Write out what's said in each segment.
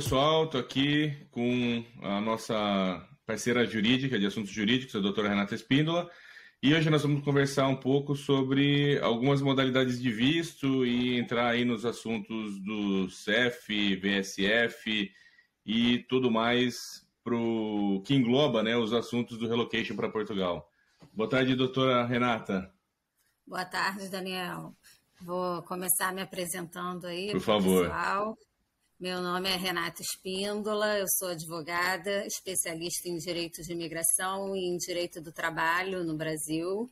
pessoal, estou aqui com a nossa parceira jurídica de assuntos jurídicos, a doutora Renata Espíndola, e hoje nós vamos conversar um pouco sobre algumas modalidades de visto e entrar aí nos assuntos do CEF, VSF e tudo mais que engloba, né, os assuntos do relocation para Portugal. Boa tarde, doutora Renata. Boa tarde, Daniel. Vou começar me apresentando aí por favor. Pessoal. Meu nome é Renata Espíndola, eu sou advogada, especialista em direito de imigração e em direito do trabalho no Brasil.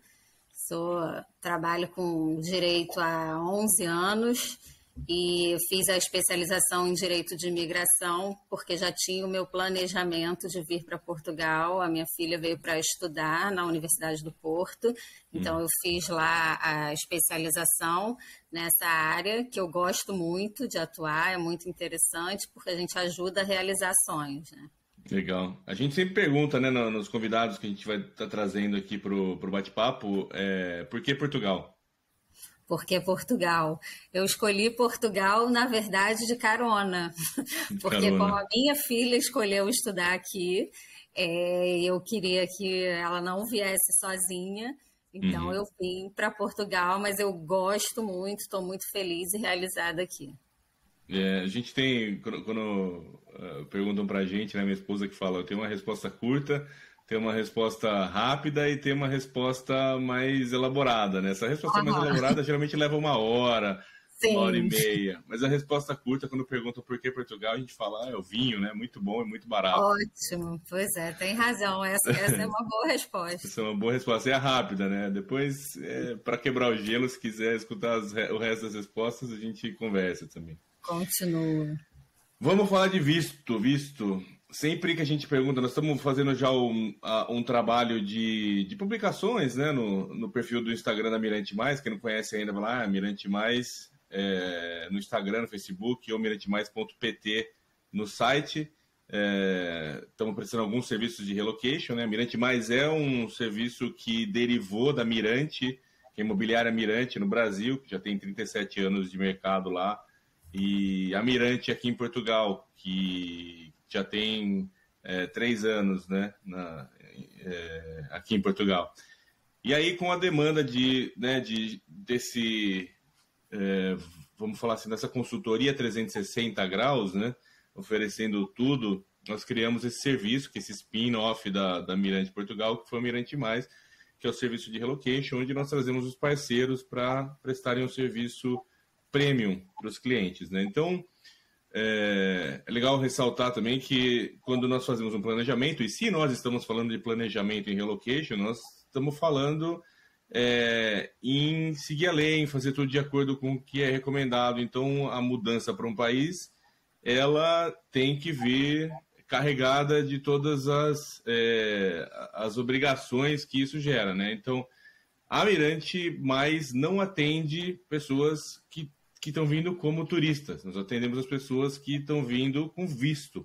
Trabalho com direito há 11 anos e fiz a especialização em direito de imigração porque já tinha o meu planejamento de vir para Portugal. A minha filha veio para estudar na Universidade do Porto, então eu fiz lá a especialização nessa área que eu gosto muito de atuar, é muito interessante porque a gente ajuda a realizar sonhos, né? Legal. A gente sempre pergunta, né, nos convidados que a gente vai estar trazendo aqui para o bate-papo, por que Portugal? Porque Portugal. Eu escolhi Portugal, na verdade, de carona. Porque como a minha filha escolheu estudar aqui, eu queria que ela não viesse sozinha. Então, eu vim para Portugal, mas eu gosto muito, estou muito feliz e realizada aqui. A gente tem, quando perguntam para a gente, né, minha esposa que fala, eu tenho uma resposta curta, tem uma resposta rápida e tem uma resposta mais elaborada, né? Essa resposta mais elaborada geralmente leva 1 hora, Sim. 1h30. Mas a resposta curta, quando perguntam por que Portugal, a gente fala, é o vinho, né? Muito bom e muito barato. Ótimo, pois é, tem razão. Essa é uma boa resposta. Essa é uma boa resposta. E é rápida, né? Depois, para quebrar o gelo, se quiser escutar o resto das respostas, a gente conversa também. Continua. Vamos falar de visto. Sempre que a gente pergunta, nós estamos fazendo já um trabalho de publicações, né, no perfil do Instagram da Mirante Mais. Quem não conhece ainda, vai lá, Mirante Mais, no Instagram, no Facebook, ou mirantemais.pt no site. Estamos prestando alguns serviços de relocation, né? Mirante Mais é um serviço que derivou da Mirante, que é a imobiliária Mirante no Brasil, que já tem 37 anos de mercado lá, e a Mirante aqui em Portugal, que já tem 3 anos, né, aqui em Portugal. E aí, com a demanda vamos falar assim, dessa consultoria 360 graus, né, oferecendo tudo, nós criamos esse serviço, que é esse spin-off da Mirante Portugal, que foi o Mirante Mais, que é o serviço de relocation, onde nós trazemos os parceiros para prestarem um serviço premium para os clientes, né? Então, é legal ressaltar também que quando nós fazemos um planejamento, e se nós estamos falando de planejamento em relocation, nós estamos falando em seguir a lei, em fazer tudo de acordo com o que é recomendado. Então, a mudança para um país, ela tem que vir carregada de todas as obrigações que isso gera, né? Então, a Mirante Mais não atende pessoas que estão vindo como turistas. Nós atendemos as pessoas que estão vindo com visto.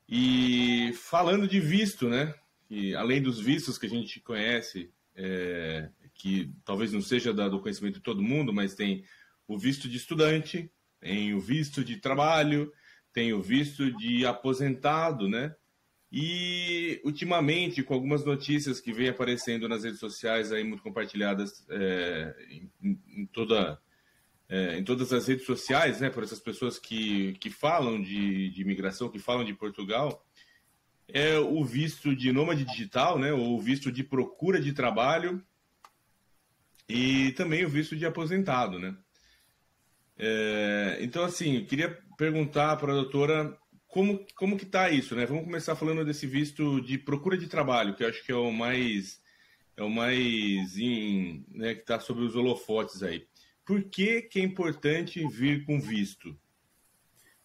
E falando de visto, né? E além dos vistos que a gente conhece, que talvez não seja do conhecimento de todo mundo, mas tem o visto de estudante, tem o visto de trabalho, tem o visto de aposentado, né? E, ultimamente, com algumas notícias que vêm aparecendo nas redes sociais, aí muito compartilhadas em todas as redes sociais, né, por essas pessoas que falam de imigração, que falam de Portugal, é o visto de nômade digital, né, ou o visto de procura de trabalho e também o visto de aposentado, né. Então, assim, eu queria perguntar para a doutora como que está isso, né? Vamos começar falando desse visto de procura de trabalho, que eu acho que é o mais né, que está sobre os holofotes aí. Por que é importante vir com visto?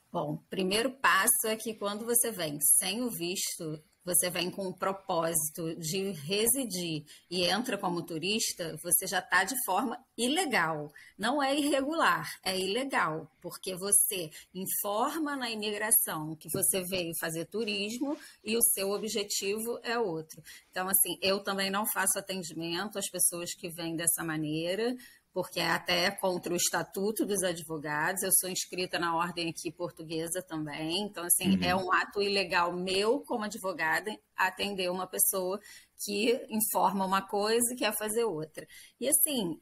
Bom, o primeiro passo é que quando você vem sem o visto, você vem com o propósito de residir e entra como turista, você já está de forma ilegal. Não é irregular, é ilegal, porque você informa na imigração que você veio fazer turismo e o seu objetivo é outro. Então, assim, eu também não faço atendimento às pessoas que vêm dessa maneira, porque é até contra o Estatuto dos Advogados. Eu sou inscrita na ordem aqui portuguesa também, então, assim, é um ato ilegal meu, como advogada, atender uma pessoa que informa uma coisa e quer fazer outra. E, assim,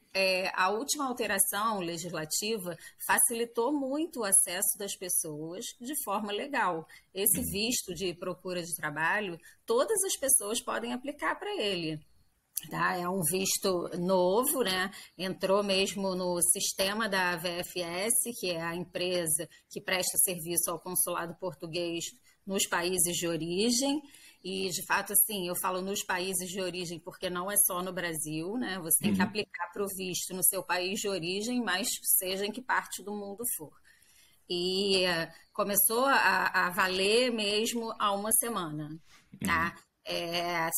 a última alteração legislativa facilitou muito o acesso das pessoas de forma legal. Esse visto de procura de trabalho, todas as pessoas podem aplicar para ele. Tá? É um visto novo, né? Entrou mesmo no sistema da VFS, que é a empresa que presta serviço ao consulado português nos países de origem. E, de fato, assim, eu falo nos países de origem porque não é só no Brasil, né? Você tem que aplicar para o visto no seu país de origem, mas seja em que parte do mundo for. E começou a valer mesmo há uma semana, tá?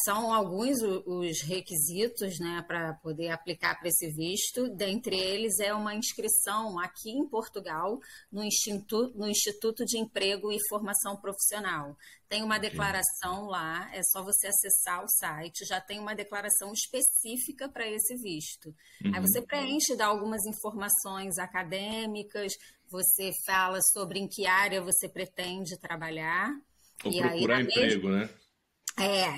São alguns os requisitos, né, para poder aplicar para esse visto. Dentre eles é uma inscrição aqui em Portugal no Instituto de Emprego e Formação Profissional. Tem uma declaração lá, é só você acessar o site, já tem uma declaração específica para esse visto. Aí você preenche, dá algumas informações acadêmicas, você fala sobre em que área você pretende trabalhar. Ou e procurar aí, emprego, né?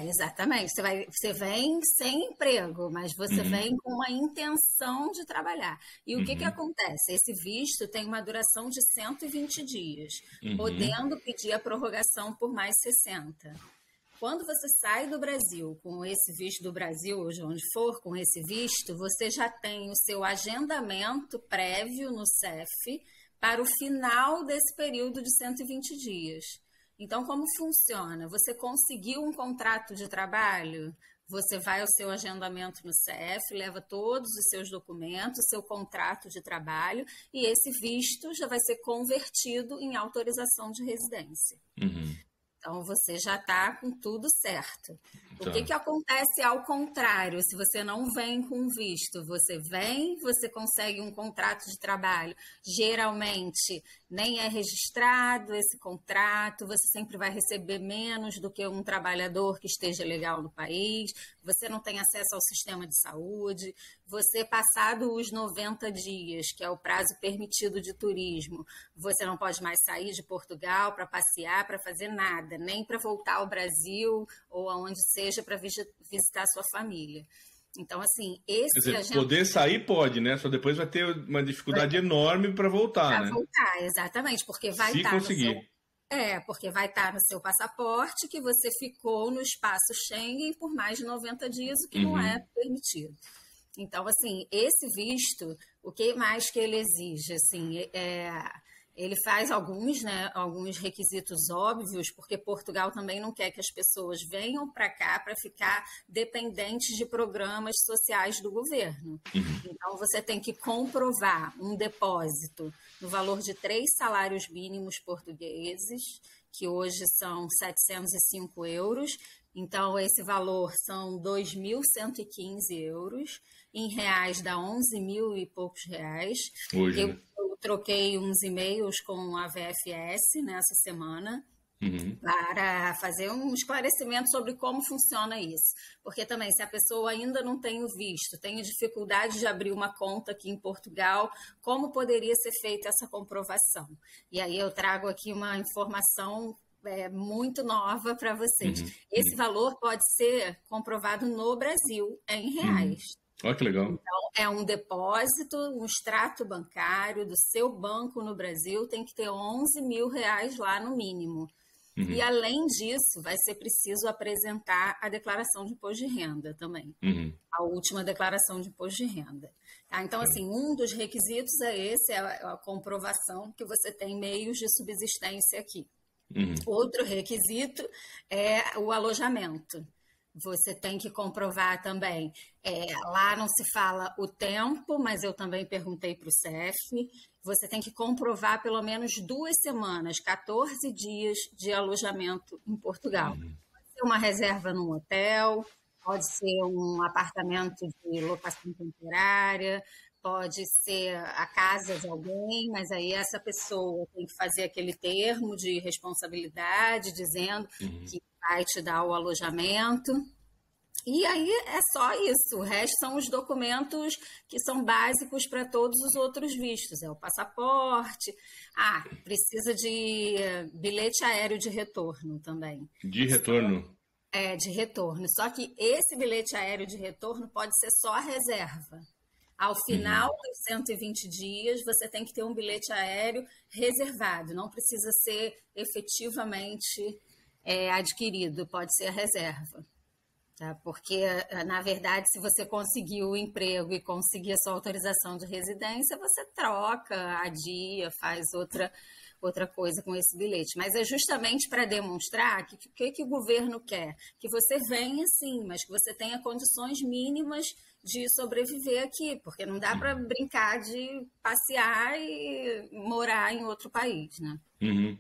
Exatamente. Você vem sem emprego, mas você vem com uma intenção de trabalhar. E o que acontece? Esse visto tem uma duração de 120 dias, podendo pedir a prorrogação por mais 60. Quando você sai do Brasil com esse visto do Brasil, ou de onde for, com esse visto, você já tem o seu agendamento prévio no CEF para o final desse período de 120 dias. Então, como funciona? Você conseguiu um contrato de trabalho, você vai ao seu agendamento no CEF, leva todos os seus documentos, seu contrato de trabalho, e esse visto já vai ser convertido em autorização de residência. Então, você já está com tudo certo. O que acontece ao contrário? Se você não vem com visto, você vem, você consegue um contrato de trabalho. Geralmente, nem é registrado esse contrato, você sempre vai receber menos do que um trabalhador que esteja legal no país, você não tem acesso ao sistema de saúde, você, passado os 90 dias, que é o prazo permitido de turismo, você não pode mais sair de Portugal para passear, para fazer nada, nem para voltar ao Brasil ou aonde seja para visitar sua família. Então, assim, esse... Quer dizer, poder sair pode, né? Só depois vai ter uma dificuldade enorme para voltar, né? Para voltar, exatamente, porque vai Se estar conseguir. porque vai estar no seu passaporte que você ficou no espaço Schengen por mais de 90 dias, o que não é permitido. Então, assim, esse visto, o que mais que ele exige? Assim, ele faz alguns requisitos óbvios, porque Portugal também não quer que as pessoas venham para cá para ficar dependentes de programas sociais do governo. Então, você tem que comprovar um depósito no valor de 3 salários mínimos portugueses, que hoje são 705 euros. Então, esse valor são 2.115 euros. Em reais, dá 11 mil e poucos reais. Hoje, eu troquei uns e-mails com a VFS nessa semana para fazer um esclarecimento sobre como funciona isso. Porque também, se a pessoa ainda não tem o visto, tem dificuldade de abrir uma conta aqui em Portugal, como poderia ser feita essa comprovação? E aí eu trago aqui uma informação muito nova para vocês. Esse valor pode ser comprovado no Brasil em reais. Olha que legal. Então, é um depósito, um extrato bancário do seu banco no Brasil, tem que ter 11 mil reais lá no mínimo. E, além disso, vai ser preciso apresentar a declaração de imposto de renda também. A última declaração de imposto de renda. Tá? Então, assim, um dos requisitos é a comprovação que você tem meios de subsistência aqui. Outro requisito é o alojamento. Você tem que comprovar também. Lá não se fala o tempo, mas eu também perguntei para o CEF. Você tem que comprovar pelo menos 2 semanas, 14 dias de alojamento em Portugal. Pode ser uma reserva num hotel, pode ser um apartamento de locação temporária, pode ser a casa de alguém, mas aí essa pessoa tem que fazer aquele termo de responsabilidade, dizendo que vai te dar o alojamento. E aí é só isso, o resto são os documentos que são básicos para todos os outros vistos, é o passaporte, precisa de bilhete aéreo de retorno também. De retorno. De retorno, só que esse bilhete aéreo de retorno pode ser só a reserva. Ao final dos 120 dias, você tem que ter um bilhete aéreo reservado, não precisa ser efetivamente adquirido, pode ser a reserva. Tá? Porque, na verdade, se você conseguir o emprego e conseguir a sua autorização de residência, você troca, adia, faz outra coisa com esse bilhete. Mas é justamente para demonstrar que o que o governo quer? Que você venha sim, mas que você tenha condições mínimas de sobreviver aqui, porque não dá para brincar de passear e morar em outro país, né? Uhum.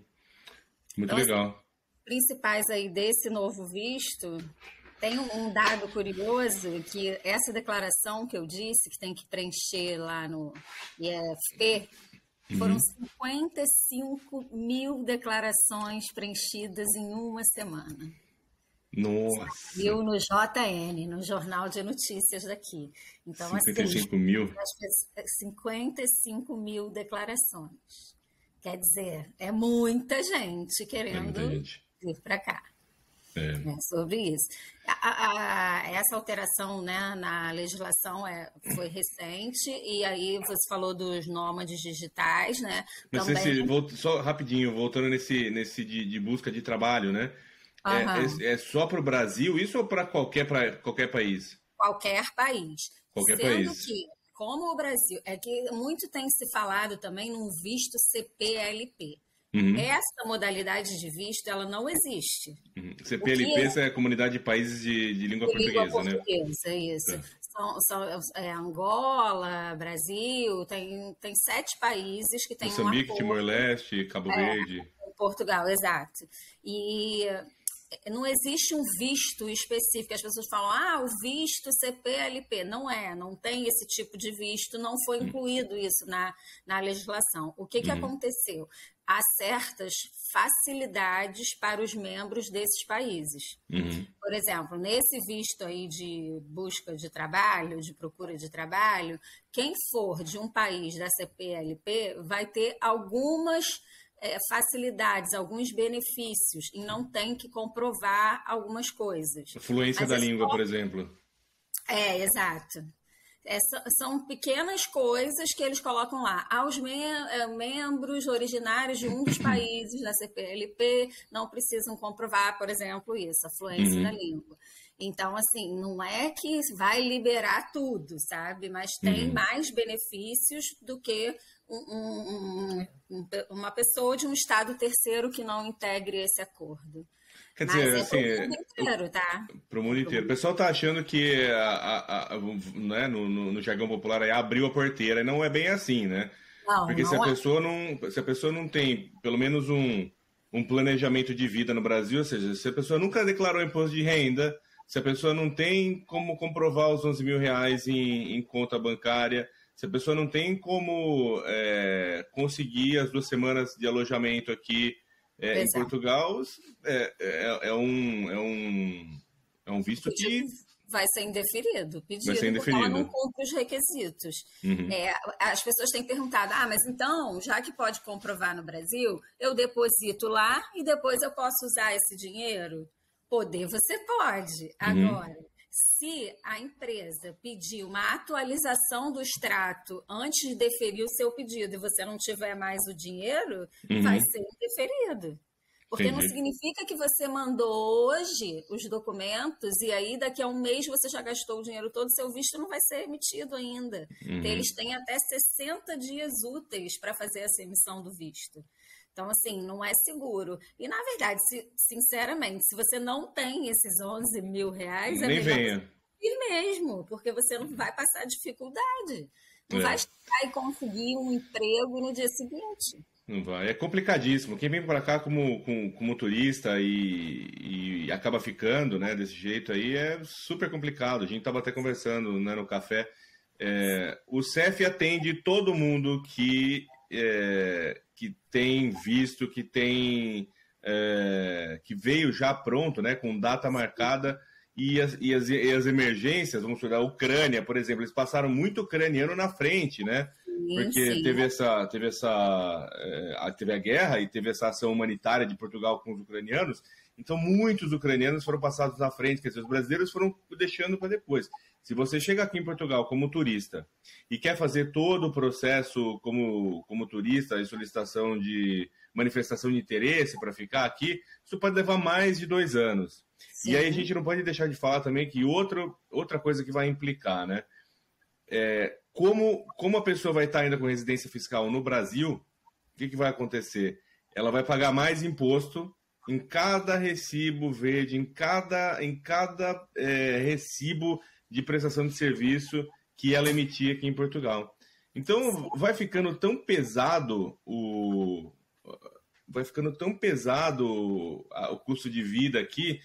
Muito então, legal. Assim, principais aí desse novo visto... Tem um dado curioso que essa declaração que eu disse, que tem que preencher lá no IFP, foram 55 mil declarações preenchidas em uma semana. Nossa! Viu no JN, no Jornal de Notícias daqui. Então, 55 mil? 55 mil declarações. Quer dizer, é muita gente querendo vir para cá. Sobre isso. Essa alteração, né, na legislação foi recente, e aí você falou dos nômades digitais, né? Mas também... só rapidinho, voltando nesse de busca de trabalho, né? É só para o Brasil isso ou para qualquer país? Qualquer país. Qualquer Sendo país. que, como o Brasil, é que muito tem se falado também num visto CPLP. Essa modalidade de visto, ela não existe. CPLP é a Comunidade de Países de Língua Portuguesa, né? Isso. São Angola, Brasil, tem 7 países que têm Moçambique, Timor-Leste, Cabo Verde. Portugal, exato. E não existe um visto específico. As pessoas falam, o visto CPLP. Não tem esse tipo de visto, não foi incluído isso na legislação. O que aconteceu? Há certas facilidades para os membros desses países. Por exemplo, nesse visto aí de busca de trabalho, de procura de trabalho, quem for de um país da CPLP vai ter algumas facilidades, alguns benefícios, e não tem que comprovar algumas coisas. Fluência da língua, por exemplo. Exato. São pequenas coisas que eles colocam lá. Aos membros originários de um dos países da CPLP não precisam comprovar, por exemplo, isso, a fluência da língua. Então, assim, não é que vai liberar tudo, sabe? Mas tem mais benefícios do que uma pessoa de um estado terceiro que não integre esse acordo. Quer dizer, assim, para o mundo inteiro, tá? Para o mundo inteiro. O pessoal tá achando que, né, no jargão popular, abriu a porteira. E não é bem assim, né? Porque se a pessoa não tem pelo menos um planejamento de vida no Brasil, ou seja, se a pessoa nunca declarou imposto de renda, se a pessoa não tem como comprovar os 11 mil reais em conta bancária, se a pessoa não tem como conseguir as 2 semanas de alojamento aqui em Portugal, é um visto que vai ser indeferido, pedido, vai ser indeferido. Porque ela não cumpre os requisitos. As pessoas têm perguntado, mas então, já que pode comprovar no Brasil, eu deposito lá e depois eu posso usar esse dinheiro? Poder você pode. Agora, se a empresa pedir uma atualização do extrato antes de deferir o seu pedido e você não tiver mais o dinheiro, vai ser indeferido. Porque não significa que você mandou hoje os documentos e aí daqui a um mês você já gastou o dinheiro todo, seu visto não vai ser emitido ainda. Então, eles têm até 60 dias úteis para fazer essa emissão do visto. Então, assim, não é seguro. E, na verdade, sinceramente, se você não tem esses 11 mil reais, nem venha. Ir mesmo, porque você não vai passar dificuldade. Não vai chegar e conseguir um emprego no dia seguinte. Não vai. É complicadíssimo. Quem vem para cá como turista e acaba ficando, né, desse jeito aí é super complicado. A gente estava até conversando, né, no café. O CEF atende todo mundo que tem visto, que veio já pronto, né, com data marcada e as emergências, vamos falar, a Ucrânia, por exemplo, eles passaram muito ucraniano na frente, né? Porque teve a guerra e teve essa ação humanitária de Portugal com os ucranianos, então muitos ucranianos foram passados na frente, quer dizer, os brasileiros foram deixando para depois. Se você chega aqui em Portugal como turista e quer fazer todo o processo como turista, e solicitação de manifestação de interesse para ficar aqui, isso pode levar mais de 2 anos. Sim. E aí a gente não pode deixar de falar também que outra coisa que vai implicar, né? Como a pessoa vai estar ainda com residência fiscal no Brasil, o que vai acontecer? Ela vai pagar mais imposto em cada recibo verde, em cada recibo de prestação de serviço que ela emitia aqui em Portugal. Então, vai ficando tão pesado o custo de vida aqui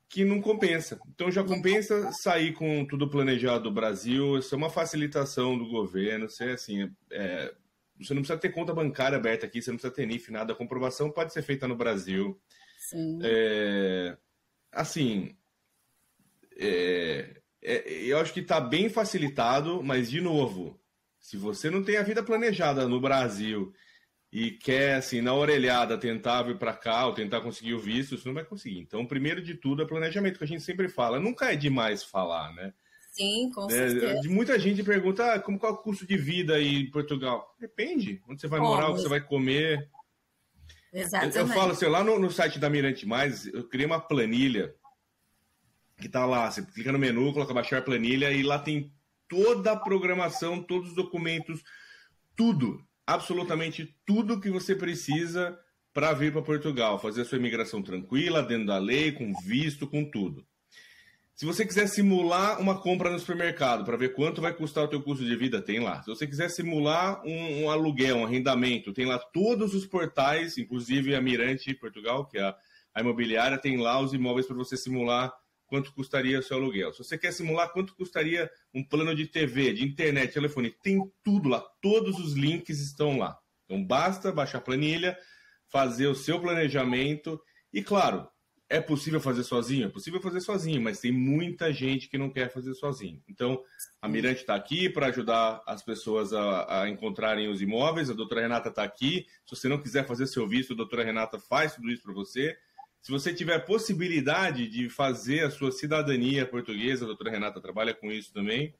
que não compensa. Então, já compensa sair com tudo planejado do Brasil. Isso é uma facilitação do governo. Você não precisa ter conta bancária aberta aqui, você não precisa ter NIF, nada. A comprovação pode ser feita no Brasil. Sim. Eu acho que está bem facilitado, mas, de novo, se você não tem a vida planejada no Brasil e quer, assim, na orelhada, tentar vir para cá ou tentar conseguir o visto, você não vai conseguir. Então, primeiro de tudo, é planejamento, que a gente sempre fala. Nunca é demais falar, né? Sim, com certeza. Muita gente pergunta, qual é o custo de vida aí em Portugal? Depende. Onde você vai morar, o que você vai comer. Exatamente. Eu falo assim, lá no site da Mirante Mais, eu criei uma planilha que tá lá, você clica no menu, coloca baixar planilha e lá tem toda a programação, todos os documentos, tudo, absolutamente tudo que você precisa para vir para Portugal, fazer a sua imigração tranquila, dentro da lei, com visto, com tudo. Se você quiser simular uma compra no supermercado para ver quanto vai custar o teu custo de vida, tem lá. Se você quiser simular um aluguel, um arrendamento, tem lá todos os portais, inclusive a Mirante Portugal, que é a imobiliária, tem lá os imóveis para você simular quanto custaria o seu aluguel. Se você quer simular quanto custaria um plano de TV, de internet, telefone, tem tudo lá. Todos os links estão lá. Então basta baixar a planilha, fazer o seu planejamento e, claro, é possível fazer sozinho? É possível fazer sozinho, mas tem muita gente que não quer fazer sozinho. Então, a Mirante está aqui para ajudar as pessoas a encontrarem os imóveis. A doutora Renata está aqui. Se você não quiser fazer seu visto, a doutora Renata faz tudo isso para você. Se você tiver possibilidade de fazer a sua cidadania portuguesa, a doutora Renata trabalha com isso também.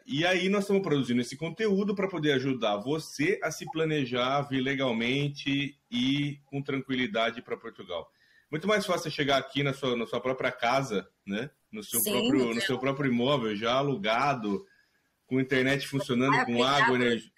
E aí nós estamos produzindo esse conteúdo para poder ajudar você a se planejar, vir legalmente e com tranquilidade para Portugal. Muito mais fácil chegar aqui na sua própria casa, né? No seu próprio imóvel, já alugado, com internet funcionando, com água, energia.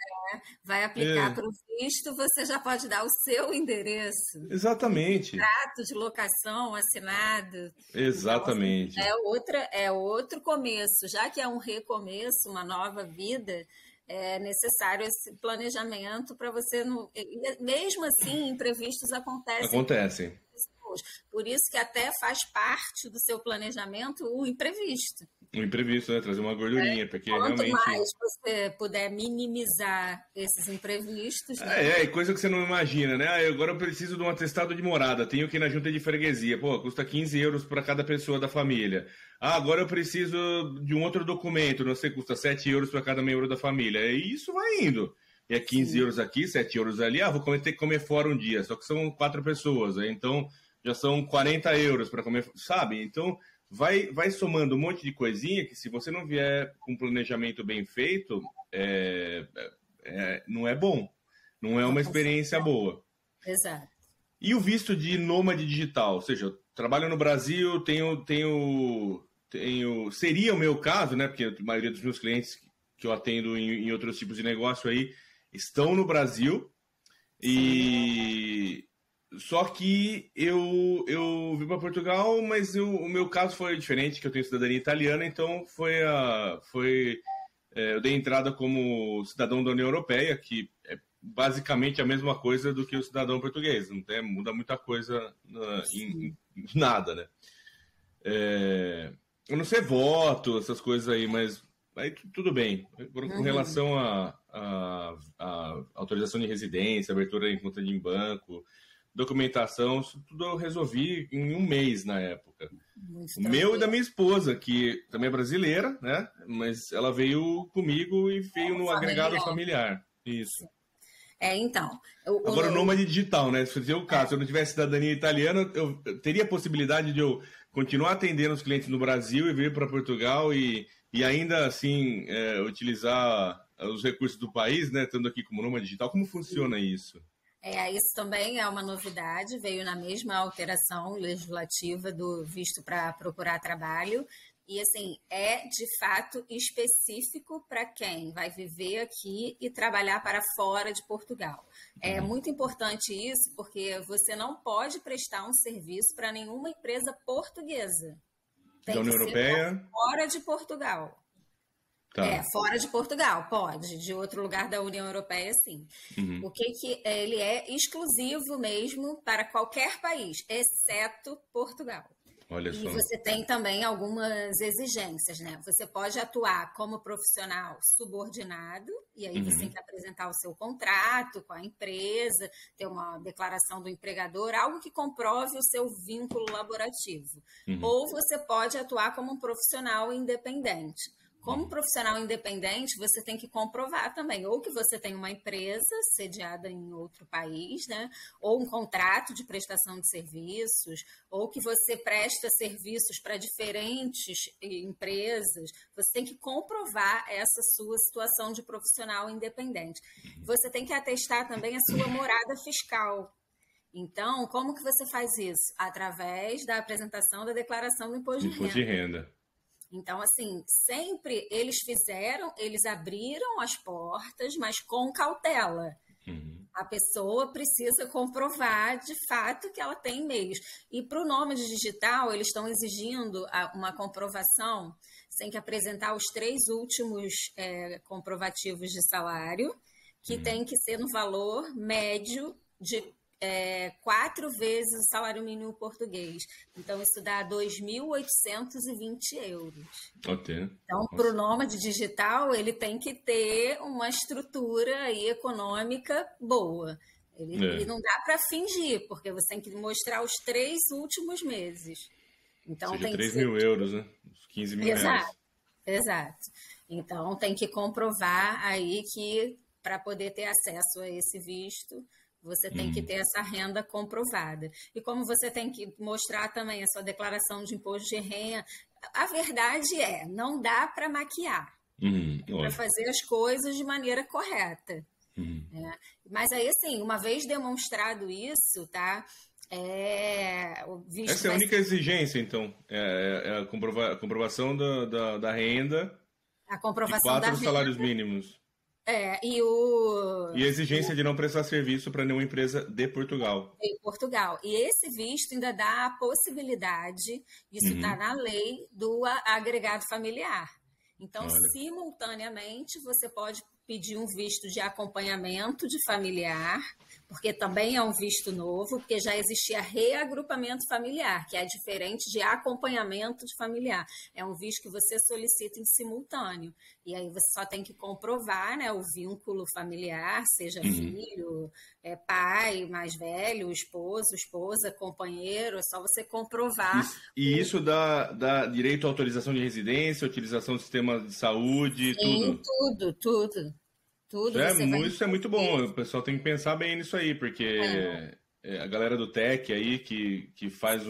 Vai aplicar para o visto, você já pode dar o seu endereço. Exatamente. Contrato de locação assinado. Exatamente. Então, é outro começo. Já que é um recomeço, uma nova vida, é necessário esse planejamento para você não... Mesmo assim, imprevistos acontecem. Por isso que até faz parte do seu planejamento o imprevisto. O imprevisto, né? Trazer uma gordurinha, porque Quanto realmente... mais você puder minimizar esses imprevistos... Né? Coisa que você não imagina, né? Agora eu preciso de um atestado de morada, tenho que ir na junta de freguesia. Pô, custa 15 euros para cada pessoa da família. Agora eu preciso de um outro documento, não sei, custa 7 euros para cada membro da família. E isso vai indo. E é 15 euros aqui, 7 euros ali. Vou ter que comer fora um dia, só que são 4 pessoas. Então já são 40 euros para comer, sabe? Então... Vai somando um monte de coisinha que, se você não vier com um planejamento bem feito, não é bom. Não é uma experiência boa. Exato. E o visto de nômade digital? Ou seja, eu trabalho no Brasil, seria o meu caso, né? Porque a maioria dos meus clientes que eu atendo em outros tipos de negócio aí estão no Brasil. E... Só que eu vim para Portugal, mas o meu caso foi diferente, que eu tenho cidadania italiana, então eu dei entrada como cidadão da União Europeia, que é basicamente a mesma coisa do que o cidadão português, não muda muita coisa em nada, né? Eu não sei voto, essas coisas aí, mas aí tudo bem. Com relação a autorização de residência, abertura em conta de banco... documentação, isso tudo eu resolvi em um mês na época. O meu e da minha esposa, que também é brasileira, né? Mas ela veio comigo e veio no agregado familiar. Isso. Então. Agora, o nômade digital, né? Se fosse o caso, se eu não tivesse cidadania italiana, eu teria a possibilidade de eu continuar atendendo os clientes no Brasil e vir para Portugal e ainda assim utilizar os recursos do país, né? Estando aqui como nômade digital. Como funciona isso? Isso também é uma novidade, veio na mesma alteração legislativa do visto para procurar trabalho. E, assim, é de fato específico para quem vai viver aqui e trabalhar para fora de Portugal. É muito importante isso, porque você não pode prestar um serviço para nenhuma empresa portuguesa. Tem da União Europeia? Fora de Portugal. Tá. Fora de Portugal, pode. De outro lugar da União Europeia, sim. O que ele é exclusivo mesmo para qualquer país, exceto Portugal. Olha só. E você tem também algumas exigências, né? Você pode atuar como profissional subordinado, e aí você tem que apresentar o seu contrato com a empresa, ter uma declaração do empregador, algo que comprove o seu vínculo laborativo. Ou você pode atuar como um profissional independente. Como profissional independente, você tem que comprovar também, ou que você tem uma empresa sediada em outro país, né? Ou um contrato de prestação de serviços, ou que você presta serviços para diferentes empresas. Você tem que comprovar essa sua situação de profissional independente. Você tem que atestar também a sua morada fiscal. Então, como que você faz isso? Através da apresentação da declaração do imposto de renda. Então, assim, sempre eles abriram as portas, mas com cautela. A pessoa precisa comprovar, de fato, que ela tem meios. E para o nômade digital, eles estão exigindo uma comprovação, sem que apresentar os 3 últimos comprovativos de salário, que tem que ser no valor médio de 4 vezes o salário mínimo português. Então, isso dá 2.820 euros. Okay. Então, para o nômade digital, ele tem que ter uma estrutura aí econômica boa. Ele não dá para fingir, porque você tem que mostrar os 3 últimos meses. Então, ou seja, tem 3 que ser... mil euros, né? Uns 15 mil reais. Exato. Então, tem que comprovar aí que, para poder ter acesso a esse visto, você tem que ter essa renda comprovada. E como você tem que mostrar também a sua declaração de imposto de renda, a verdade não dá para maquiar. Para fazer as coisas de maneira correta. Mas aí, assim, uma vez demonstrado isso, tá? Essa é a única exigência, então. É a comprovação da renda a comprovação de 4 salários mínimos. E a exigência de não prestar serviço para nenhuma empresa de Portugal. De Portugal. E esse visto ainda dá a possibilidade, isso está na lei, do agregado familiar. Então, simultaneamente, você pode pedir um visto de acompanhamento de familiar, porque também é um visto novo, porque já existia reagrupamento familiar, que é diferente de acompanhamento de familiar. É um visto que você solicita em simultâneo. E aí você só tem que comprovar, né, o vínculo familiar, seja filho, pai mais velho, esposo, esposa, companheiro, é só você comprovar. Isso dá direito à autorização de residência, utilização do sistema de saúde, tudo? Tudo. Isso é muito bom. O pessoal tem que pensar bem nisso aí, porque a galera do tech aí que faz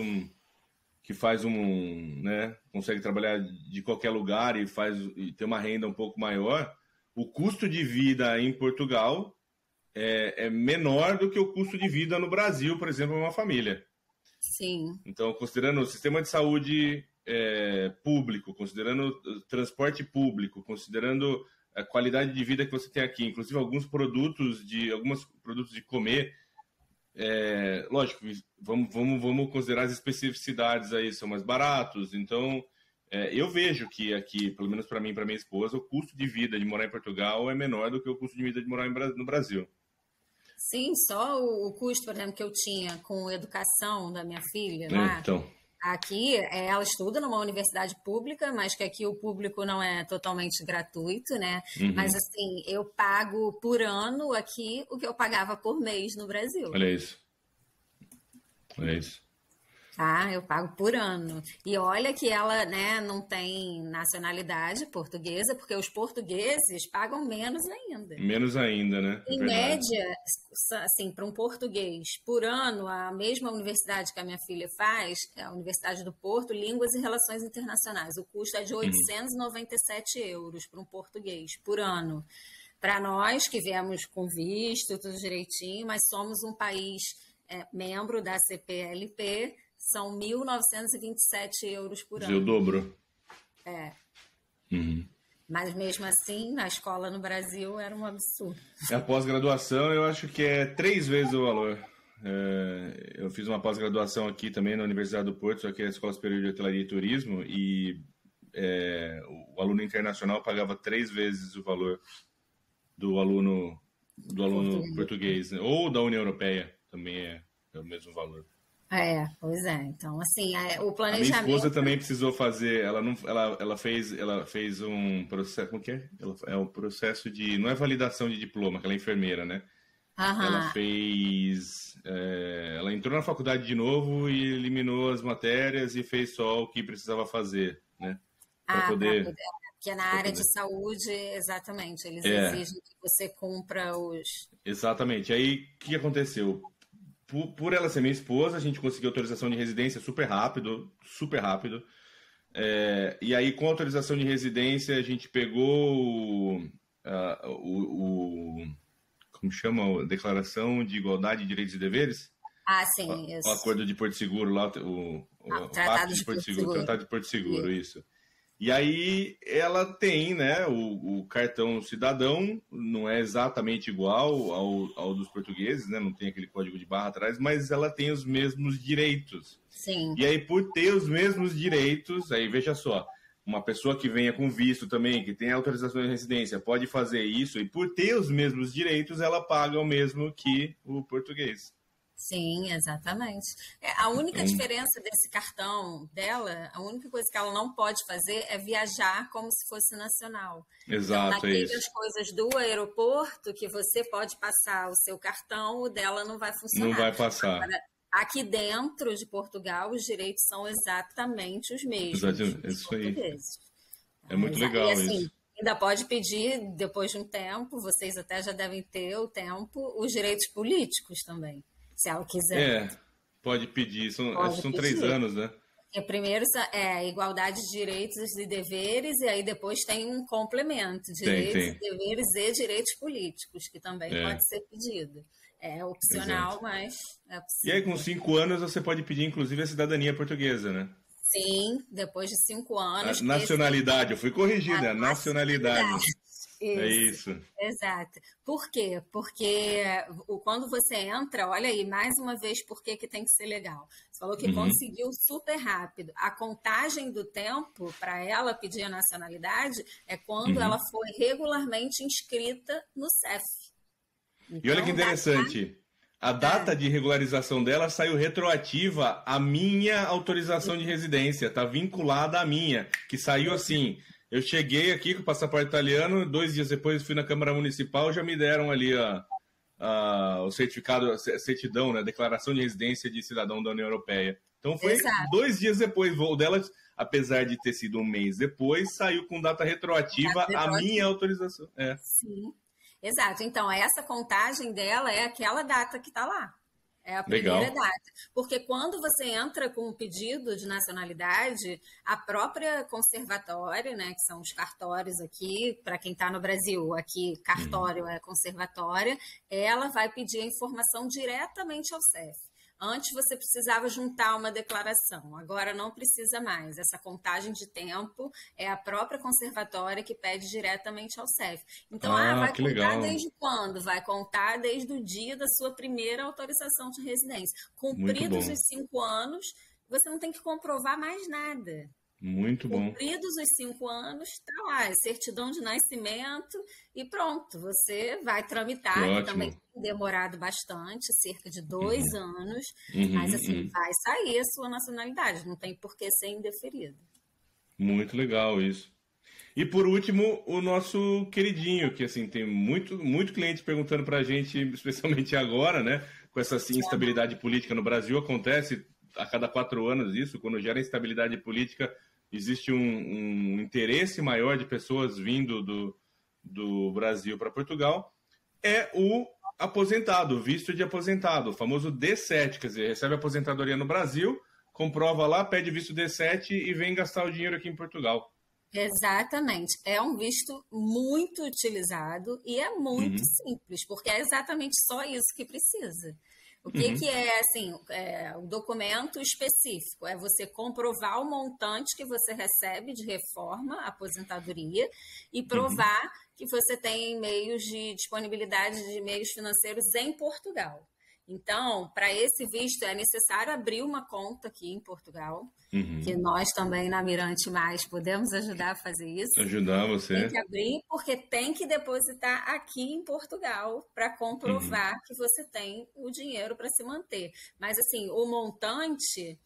né, consegue trabalhar de qualquer lugar e ter uma renda um pouco maior, o custo de vida em Portugal é menor do que o custo de vida no Brasil, por exemplo, uma família. Sim. Então, considerando o sistema de saúde público, considerando o transporte público, considerando a qualidade de vida que você tem aqui, inclusive alguns produtos de comer, lógico, vamos considerar as especificidades aí, são mais baratos. Então, eu vejo que aqui, pelo menos para mim e para minha esposa, o custo de vida de morar em Portugal é menor do que o custo de vida de morar no Brasil. Sim, só o custo, por exemplo, que eu tinha com educação da minha filha lá. Aqui, ela estuda numa universidade pública, mas que aqui o público não é totalmente gratuito, né? Mas, assim, eu pago por ano aqui o que eu pagava por mês no Brasil. Olha isso. Tá? Eu pago por ano. E olha que ela, né, não tem nacionalidade portuguesa, porque os portugueses pagam menos ainda. Menos ainda, né? É Em verdade. média, assim, para um português, por ano, a mesma universidade que a minha filha faz, é a Universidade do Porto, Línguas e Relações Internacionais. O custo é de Uhum. 897 euros para um português por ano. Para nós que viemos com visto, tudo direitinho, mas somos um país membro da CPLP, são 1.927 euros por Dizer o ano. dobro. É. Uhum. Mas mesmo assim, na escola no Brasil era um absurdo. A pós-graduação eu acho que é 3 vezes o valor. Eu fiz uma pós-graduação aqui também na Universidade do Porto, só que é a Escola Superior de Hotelaria e Turismo, e o aluno internacional pagava 3 vezes o valor do aluno português, né? Ou da União Europeia, também é o mesmo valor. Pois é. Então, assim, o A minha esposa planejamento. também precisou fazer, ela fez um processo, como que é? É um processo de, não é validação de diploma, que ela é enfermeira, né? Ela Aham. fez, ela entrou na faculdade de novo e eliminou as matérias e fez só o que precisava fazer, né? Para Para poder, poder. Porque na para área de poder. saúde, exatamente, eles É, exigem que você cumpra os. exatamente. Aí, o que aconteceu? Por ela ser minha esposa, a gente conseguiu autorização de residência super rápido, super rápido. E aí, com a autorização de residência, a gente pegou como chama? Declaração de Igualdade de Direitos e Deveres? Ah, sim, O isso. Acordo de Porto Seguro, lá, o Tratado Pacto de de Porto Porto Seguro, Seguro. Tratado de Porto Seguro, Isso. isso. E aí ela tem, né, o cartão cidadão, não é exatamente igual ao dos portugueses, né, não tem aquele código de barra atrás, mas ela tem os mesmos direitos. Sim. E aí, por ter os mesmos direitos, aí veja só, uma pessoa que venha com visto também, que tem autorização de residência, pode fazer isso, e por ter os mesmos direitos, ela paga o mesmo que o português. Sim, exatamente. A única Então, diferença desse cartão dela, a única coisa que ela não pode fazer é viajar como se fosse nacional. Então, exato, é naquelas isso. coisas do aeroporto que você pode passar o seu cartão, o dela não vai Não funcionar. vai passar. Agora, aqui dentro de Portugal, os direitos são exatamente os mesmos Exato, é dos isso aí. portugueses. É muito E legal assim, isso. ainda pode pedir, depois de um tempo, vocês até já devem ter o tempo, os direitos políticos também, se ela quiser. Pode pedir. Acho que Pode são 3 pedir. anos, né? Porque primeiro é igualdade de direitos e deveres, e aí depois tem um complemento, direitos e Tem. deveres e direitos políticos, que também É, pode ser pedido. É exato. opcional, mas é E aí, com possível. 5 anos, você pode pedir, inclusive, a cidadania portuguesa, né? Sim, depois de 5 anos, A nacionalidade, eu fui corrigido, é a nacionalidade. nacionalidade. É Isso, isso. exato. Por quê? Porque quando você entra, olha aí, mais uma vez, por que que tem que ser legal? Você falou que Uhum, conseguiu super rápido. A contagem do tempo para ela pedir a nacionalidade é quando ela uhum. foi regularmente inscrita no CEF. E olha que Então, interessante, a data de regularização dela saiu retroativa à minha autorização de residência, tá vinculada à minha, que saiu assim. Eu cheguei aqui com o passaporte italiano, 2 dias depois fui na Câmara Municipal, já me deram ali o certificado, a certidão, né, a declaração de residência de cidadão da União Europeia. Então foi exato. 2 dias depois, o voo dela, apesar de ter sido um mês depois, saiu com data retroativa à minha autorização. Sim, exato. Então, essa contagem dela é aquela data que está lá. É a primeira Legal. data. Porque quando você entra com um pedido de nacionalidade, a própria conservatória, né, que são os cartórios aqui, para quem está no Brasil, aqui Uhum. cartório é conservatória, ela vai pedir a informação diretamente ao CEF. Antes você precisava juntar uma declaração, agora não precisa mais. Essa contagem de tempo é a própria conservatória que pede diretamente ao CEF. Então, Ah, vai que contar legal. desde quando? Vai contar desde o dia da sua primeira autorização de residência. Muito Cumpridos bom. os 5 anos, você não tem que comprovar mais nada. Muito bom. Cumpridos os 5 anos, está lá, é certidão de nascimento e pronto, você vai Que tramitar, que também ótimo. tem demorado bastante, cerca de dois Uhum. anos, mas Uhum, assim, uhum. vai sair a sua nacionalidade, não tem por que ser indeferido. Muito legal isso. E por último, o nosso queridinho, que assim tem muito cliente perguntando para a gente, especialmente agora, né? Com essa assim, instabilidade política no Brasil, acontece. a cada 4 anos isso, quando gera instabilidade política, existe um interesse maior de pessoas vindo do Brasil para Portugal, é o aposentado, visto de aposentado, o famoso D7, quer dizer, recebe aposentadoria no Brasil, comprova lá, pede visto D7 e vem gastar o dinheiro aqui em Portugal. Exatamente. É um visto muito utilizado e é muito simples, porque é exatamente só isso que precisa. O que é, assim, o documento específico? É você comprovar o montante que você recebe de reforma, aposentadoria, e provar que você tem meios de disponibilidade de meios financeiros em Portugal. Então, para esse visto, é necessário abrir uma conta aqui em Portugal, que nós também na Mirante Mais podemos ajudar a fazer isso. Ajudar você. Tem que abrir porque tem que depositar aqui em Portugal para comprovar que você tem o dinheiro para se manter. Mas, assim, o montante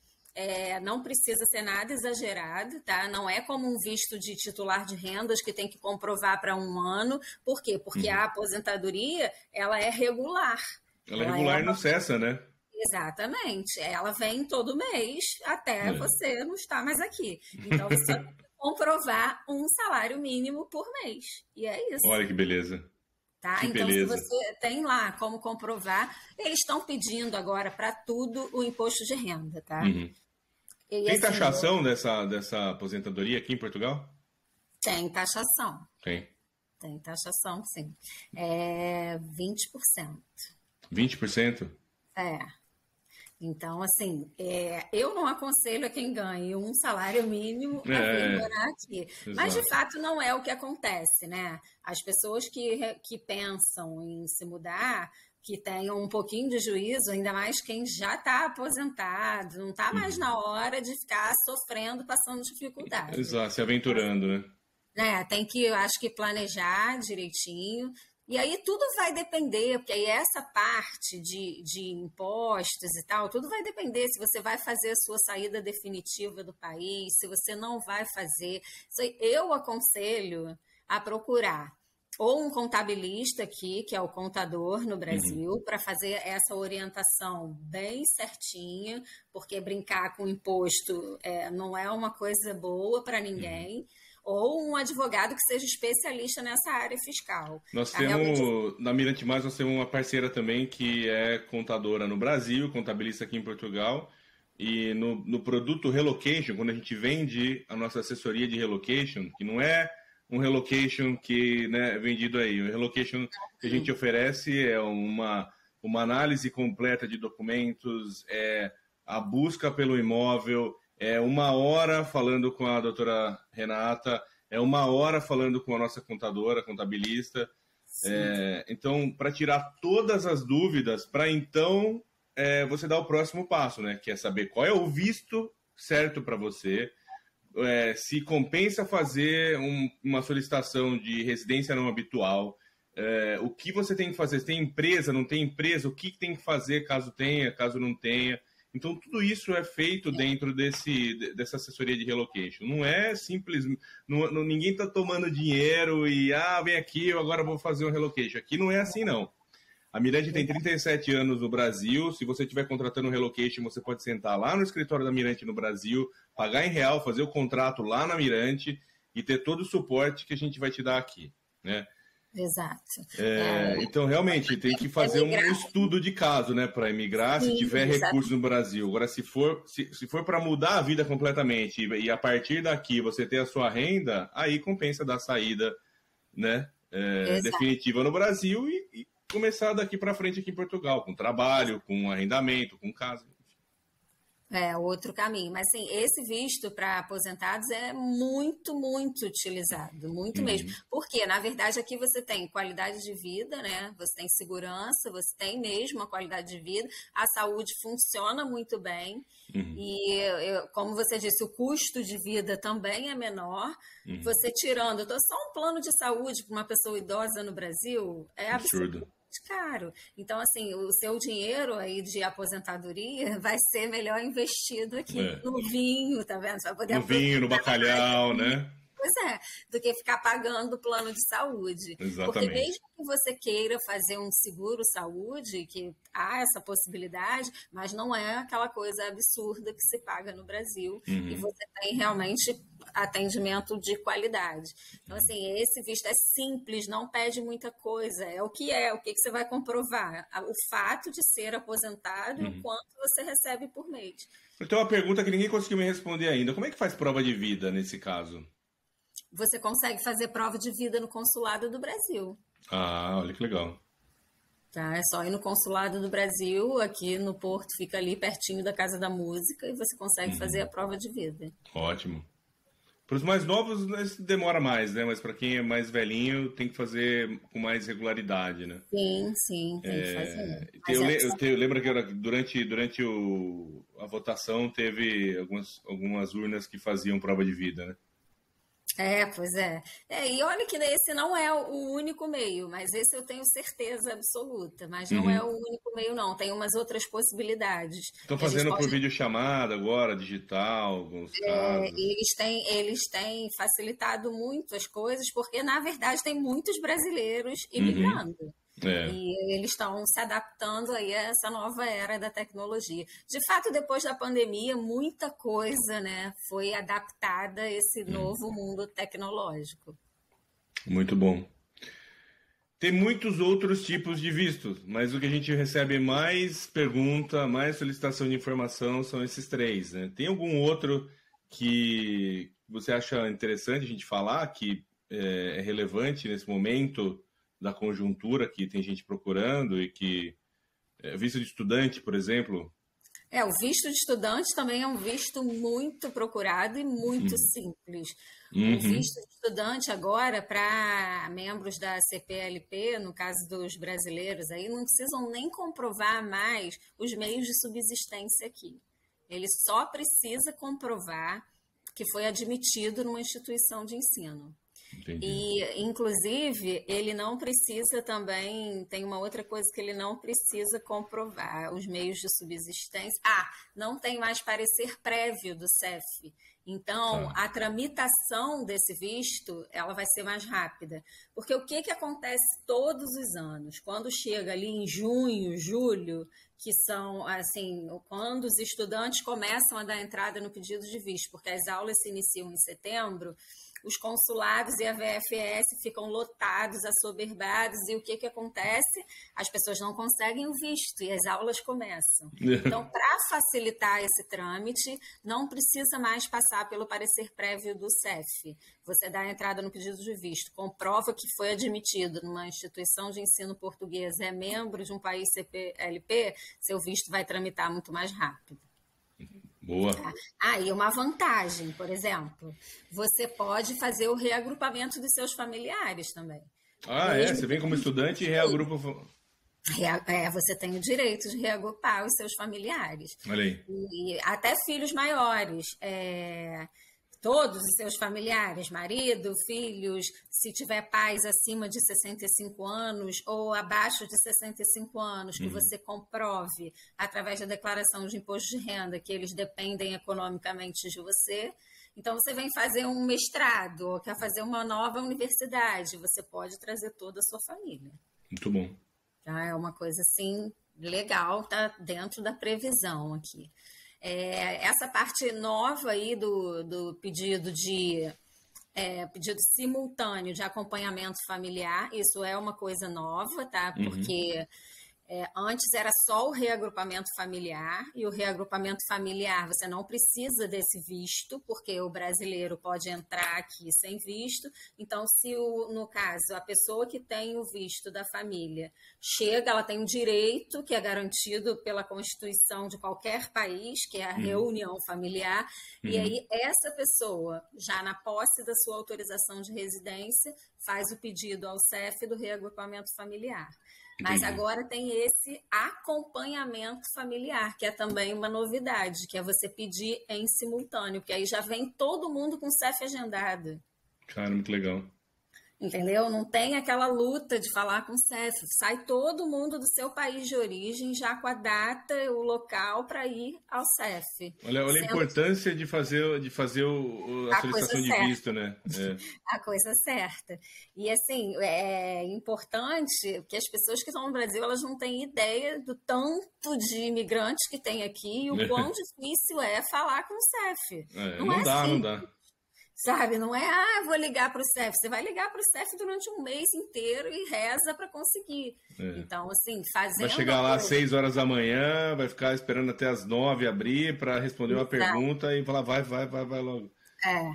não precisa ser nada exagerado, tá? Não é como um visto de titular de rendas que tem que comprovar para 1 ano. Por quê? Porque a aposentadoria, ela é regular. Ela é regular e não cessa, né? Exatamente. Ela vem todo mês até você não estar mais aqui. Então, você tem que comprovar um salário mínimo por mês. E é isso. Olha que beleza. Tá? Que então, beleza. se você tem lá como comprovar, eles estão pedindo agora para tudo o imposto de renda, tá? Tem taxação dessa aposentadoria aqui em Portugal? Tem taxação. Tem Taxação, sim. É 20%. 20%? Então, assim, eu não aconselho a quem ganhe um salário mínimo a vir morar aqui. Exato. Mas, de fato, não é o que acontece, né? As pessoas que pensam em se mudar, que tenham um pouquinho de juízo, ainda mais quem já está aposentado, não está mais na hora de ficar sofrendo, passando dificuldade. Exato, se aventurando, né? Tem que, eu acho que, planejar direitinho. E aí tudo vai depender, porque aí essa parte de impostos e tal, tudo vai depender se você vai fazer a sua saída definitiva do país, se você não vai fazer. Eu aconselho a procurar ou um contabilista aqui, que é o contador no Brasil, para fazer essa orientação bem certinha, porque brincar com imposto não é uma coisa boa para ninguém. Ou um advogado que seja especialista nessa área fiscal. Nós temos, na Mirante Mais, nós temos uma parceira também que é contadora no Brasil, contabilista aqui em Portugal, e no produto Relocation, quando a gente vende a nossa assessoria de relocation, que não é um relocation que é vendido aí, o relocation que a gente oferece é uma análise completa de documentos, a busca pelo imóvel, 1 hora falando com a doutora Renata, 1 hora falando com a nossa contabilista. Então, para tirar todas as dúvidas, para então você dar o próximo passo, né? Que é saber qual é o visto certo para você, se compensa fazer uma solicitação de residência não habitual, o que você tem que fazer, se tem empresa, não tem empresa, o que tem que fazer caso tenha, caso não tenha. Então, tudo isso é feito dentro dessa assessoria de relocation. Não é simples, ninguém está tomando dinheiro e, vem aqui, eu agora vou fazer um relocation. Aqui não é assim, não. A Mirante tem 37 anos no Brasil. Se você estiver contratando um relocation, você pode sentar lá no escritório da Mirante no Brasil, pagar em real, fazer o contrato lá na Mirante e ter todo o suporte que a gente vai te dar aqui, né? Exato. Então, realmente, tem que fazer um estudo de caso, né, para emigrar, se tiver recursos no Brasil. Agora, se for para mudar a vida completamente e a partir daqui você ter a sua renda, aí compensa dar saída, né, definitiva no Brasil e começar daqui para frente aqui em Portugal, com trabalho, com arrendamento, com casa. Outro caminho. Mas, assim, esse visto para aposentados é muito, muito utilizado, muito mesmo. Porque, na verdade, aqui você tem qualidade de vida, né? Você tem segurança, você tem mesmo a qualidade de vida, a saúde funciona muito bem e, como você disse, o custo de vida também é menor. Você tirando só um plano de saúde para uma pessoa idosa no Brasil é absurdo. Caro. Então, assim, o seu dinheiro aí de aposentadoria vai ser melhor investido aqui no vinho, tá vendo? Você vai poder no vinho, no bacalhau, né? Pois é, do que ficar pagando o plano de saúde. Exatamente. Porque mesmo que você queira fazer um seguro saúde, que há essa possibilidade, mas não é aquela coisa absurda que se paga no Brasil, e você tem realmente atendimento de qualidade. Então, assim, esse visto é simples, não pede muita coisa, é, o que você vai comprovar? O fato de ser aposentado e o quanto você recebe por mês. Então, uma pergunta que ninguém conseguiu me responder ainda. Como é que faz prova de vida nesse caso? Você consegue fazer prova de vida no consulado do Brasil. Ah, olha que legal. Tá? É só ir no consulado do Brasil, aqui no Porto, fica ali pertinho da Casa da Música, e você consegue fazer a prova de vida. Ótimo. Para os mais novos, demora mais, né? Mas para quem é mais velhinho, tem que fazer com mais regularidade, né? Sim, tem que fazer. Eu lembro que durante a votação teve algumas urnas que faziam prova de vida, né? Pois é. E olha que esse não é o único meio, mas esse eu tenho certeza absoluta. Mas não é o único meio, não. Tem umas outras possibilidades. Estão fazendo por videochamada agora, digital, alguns casos. Eles têm facilitado muito as coisas, porque, na verdade, tem muitos brasileiros imigrando. E eles estão se adaptando aí a essa nova era da tecnologia. De fato, depois da pandemia, muita coisa, né, foi adaptada a esse novo mundo tecnológico. Muito bom. Tem muitos outros tipos de vistos, mas o que a gente recebe mais pergunta, mais solicitação de informação são esses 3, né? Tem algum outro que você acha interessante a gente falar, que é relevante nesse momento da conjuntura, que tem gente procurando e que... visto de estudante, por exemplo? O visto de estudante também é um visto muito procurado e muito simples. O visto de estudante agora, para membros da CPLP, no caso dos brasileiros, aí não precisam nem comprovar mais os meios de subsistência aqui. Ele só precisa comprovar que foi admitido numa instituição de ensino. Entendi. E, inclusive, ele não precisa também, tem uma outra coisa que ele não precisa comprovar, os meios de subsistência. Não tem mais parecer prévio do CEF. Então, a tramitação desse visto, ela vai ser mais rápida. Porque o que acontece todos os anos? Quando chega ali em junho, julho, que são, assim, quando os estudantes começam a dar entrada no pedido de visto, porque as aulas se iniciam em setembro, os consulados e a VFS ficam lotados, assoberbados, e o que acontece? As pessoas não conseguem o visto e as aulas começam. Então, para facilitar esse trâmite, não precisa mais passar pelo parecer prévio do CEF. Você dá a entrada no pedido de visto, comprova que foi admitido numa instituição de ensino português, é membro de um país CPLP, seu visto vai tramitar muito mais rápido. Boa. E uma vantagem, por exemplo, você pode fazer o reagrupamento dos seus familiares também. Você vem como estudante e reagrupa... Você tem o direito de reagrupar os seus familiares. Olha aí. E até filhos maiores. Todos os seus familiares, marido, filhos, se tiver pais acima de 65 anos ou abaixo de 65 anos, que você comprove através da declaração de imposto de renda que eles dependem economicamente de você. Então, você vem fazer um mestrado ou quer fazer uma nova universidade, você pode trazer toda a sua família. Muito bom. É uma coisa assim legal, tá dentro da previsão aqui. Essa parte nova aí do pedido pedido simultâneo de acompanhamento familiar, isso é uma coisa nova, tá? Porque antes era só o reagrupamento familiar, e o reagrupamento familiar você não precisa desse visto, porque o brasileiro pode entrar aqui sem visto. Então, se no caso a pessoa que tem o visto da família chega, ela tem um direito que é garantido pela Constituição de qualquer país, que é a reunião familiar, e aí essa pessoa, já na posse da sua autorização de residência, faz o pedido ao CEF do reagrupamento familiar. Mas agora tem esse acompanhamento familiar, que é também uma novidade, que é você pedir em simultâneo, porque aí já vem todo mundo com o CEF agendado. Cara, muito legal. Entendeu? Não tem aquela luta de falar com o CEF. Sai todo mundo do seu país de origem já com a data, o local para ir ao CEF. Olha a importância de fazer a solicitação de visto, né? A coisa certa. E assim, é importante que as pessoas que estão no Brasil, elas não têm ideia do tanto de imigrantes que tem aqui e o quão difícil é falar com o CEF. Não dá. Sabe, não é, vou ligar para o CEF. Você vai ligar para o CEF durante um mês inteiro e reza para conseguir. Então, assim, fazendo... Vai chegar lá às 6 horas da manhã, vai ficar esperando até às 9 abrir para responder uma pergunta e falar, vai logo.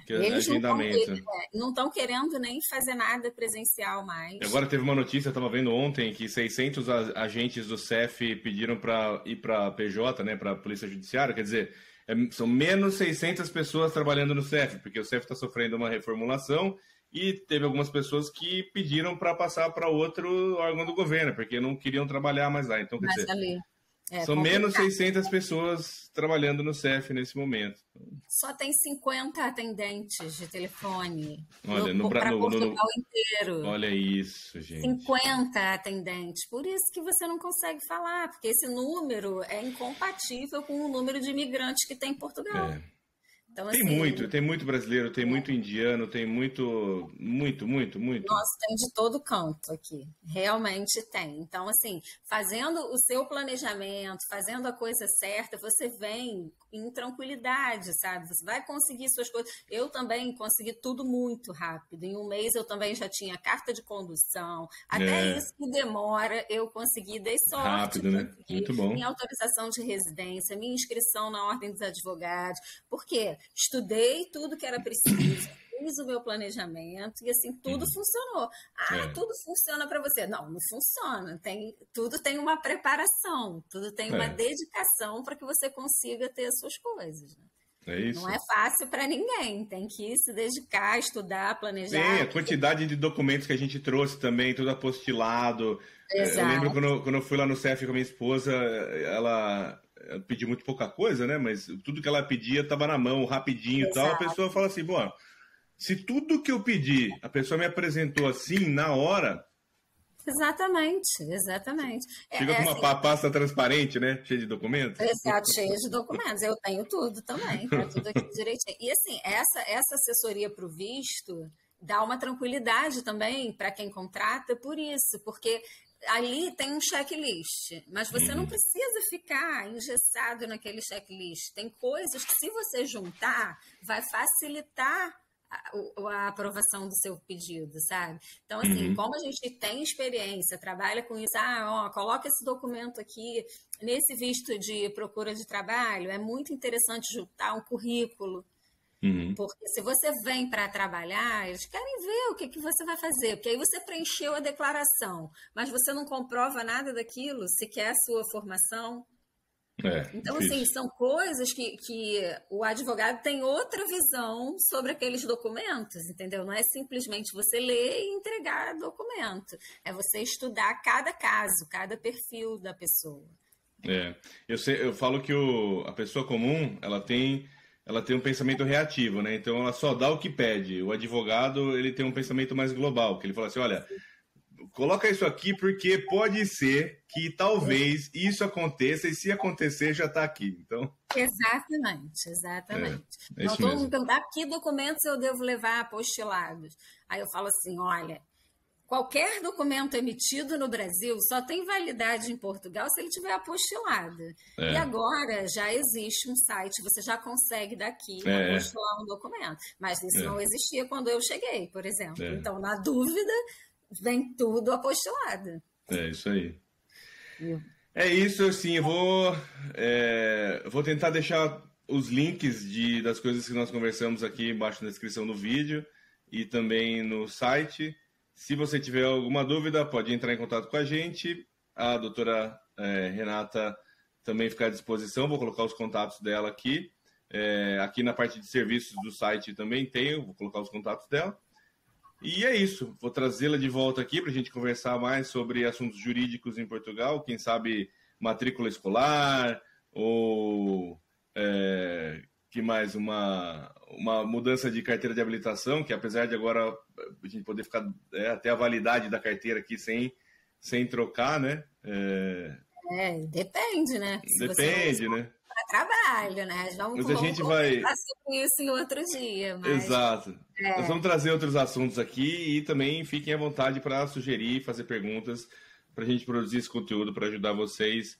Eles não estão querendo nem fazer nada presencial mais. Agora teve uma notícia, eu estava vendo ontem, que 600 agentes do CEF pediram para ir para a PJ, né, para a Polícia Judiciária, quer dizer... são menos 600 pessoas trabalhando no CEF, porque o CEF está sofrendo uma reformulação e teve algumas pessoas que pediram para passar para outro órgão do governo, porque não queriam trabalhar mais lá. Então, quer dizer, são menos 600 pessoas trabalhando no CEF nesse momento. Só tem 50 atendentes de telefone para Portugal inteiro. Olha isso, gente. 50 atendentes. Por isso que você não consegue falar, porque esse número é incompatível com o número de imigrantes que tem em Portugal. Então, tem muito brasileiro, tem muito indiano, tem muito. Nossa, tem de todo canto aqui, realmente tem. Então, assim, fazendo o seu planejamento, fazendo a coisa certa, você vem em tranquilidade, sabe? Você vai conseguir suas coisas. Eu também consegui tudo muito rápido. Em um mês eu também já tinha carta de condução. Até isso que demora, eu consegui, dei sorte. Rápido, né? Muito bom. Minha autorização de residência, minha inscrição na Ordem dos Advogados. Por quê? Estudei tudo que era preciso, fiz o meu planejamento e assim, tudo funcionou. Tudo funciona para você. Não funciona. Tudo tem uma preparação, tudo tem uma dedicação para que você consiga ter as suas coisas. Né? É isso. Não é fácil para ninguém, tem que se dedicar, estudar, planejar. Sim, a quantidade de documentos que a gente trouxe também, tudo apostilado. Exato. Eu lembro quando eu fui lá no CEF com a minha esposa, ela pediu muito pouca coisa, né? Mas tudo que ela pedia estava na mão, rapidinho e tal. A pessoa fala assim, bom, se tudo que eu pedi, a pessoa me apresentou assim, na hora... Exatamente. Fica com uma pasta transparente, né? Cheia de documentos. Exato, cheia de documentos. Eu tenho tudo também, tá tudo aqui direitinho. E assim, essa assessoria para o visto dá uma tranquilidade também para quem contrata por isso, porque ali tem um checklist, mas você não precisa ficar engessado naquele checklist. Tem coisas que, se você juntar, vai facilitar a aprovação do seu pedido, sabe? Então, assim, como a gente tem experiência, trabalha com isso, coloca esse documento aqui nesse visto de procura de trabalho, é muito interessante juntar um currículo, porque se você vem para trabalhar, eles querem ver o que você vai fazer, porque aí você preencheu a declaração, mas você não comprova nada daquilo, se quer a sua formação. Então, difícil. assim, são coisas que o advogado tem outra visão sobre aqueles documentos, entendeu? Não é simplesmente você ler e entregar documento. É você estudar cada caso, cada perfil da pessoa. Eu falo que a pessoa comum, ela tem um pensamento reativo, né? Então, ela só dá o que pede. O advogado, ele tem um pensamento mais global, que ele fala assim, olha... Coloca isso aqui porque pode ser que talvez isso aconteça e se acontecer já está aqui. Então... Exatamente. Então, todo mundo pergunta, que documentos eu devo levar apostilados? Aí eu falo assim, olha, qualquer documento emitido no Brasil só tem validade em Portugal se ele tiver apostilado. E agora já existe um site, você já consegue daqui apostilar um documento. Mas isso não existia quando eu cheguei, por exemplo. Então, na dúvida... vem tudo apostilado. É isso aí. É isso, assim, eu vou tentar deixar os links das coisas que nós conversamos aqui embaixo na descrição do vídeo e também no site. Se você tiver alguma dúvida, pode entrar em contato com a gente. A doutora Renata também fica à disposição, vou colocar os contatos dela aqui. Aqui na parte de serviços do site também vou colocar os contatos dela. E é isso, vou trazê-la de volta aqui para a gente conversar mais sobre assuntos jurídicos em Portugal, quem sabe matrícula escolar, ou que mais, uma mudança de carteira de habilitação, que apesar de agora a gente poder ficar até a validade da carteira aqui sem trocar, né? Depende, né? Depende, né? Para trabalho, né? Mas a gente vai falar sobre isso em outro dia. Mas... Exato. Nós vamos trazer outros assuntos aqui e também fiquem à vontade para sugerir, fazer perguntas, para a gente produzir esse conteúdo para ajudar vocês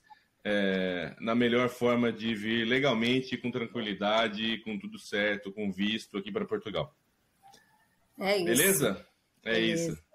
na melhor forma de vir legalmente, com tranquilidade, com tudo certo, com visto aqui para Portugal. É isso. Beleza? É isso.